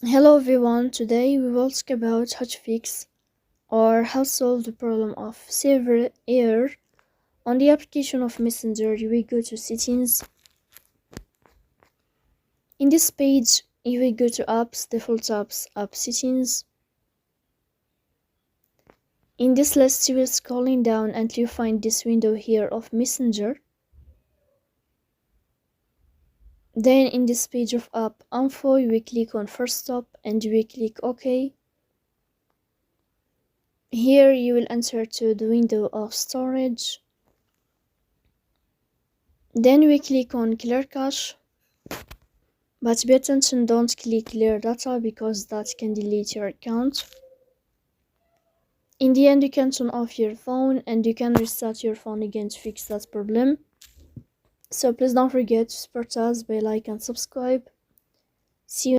Hello everyone, today we will talk about how to fix or how to solve the problem of server error on the application of Messenger. You will go to settings. In this page, you will go to apps, default apps, app settings. In this list, you will scrolling down until you find this window here of Messenger. Then in this page of app info, you will click on first stop and you will click OK. Here you will enter to the window of storage. Then we click on clear cache, but pay attention, don't click clear data because that can delete your account. In the end, you can turn off your phone and you can restart your phone again to fix that problem. So please don't forget to support us by like and subscribe. See you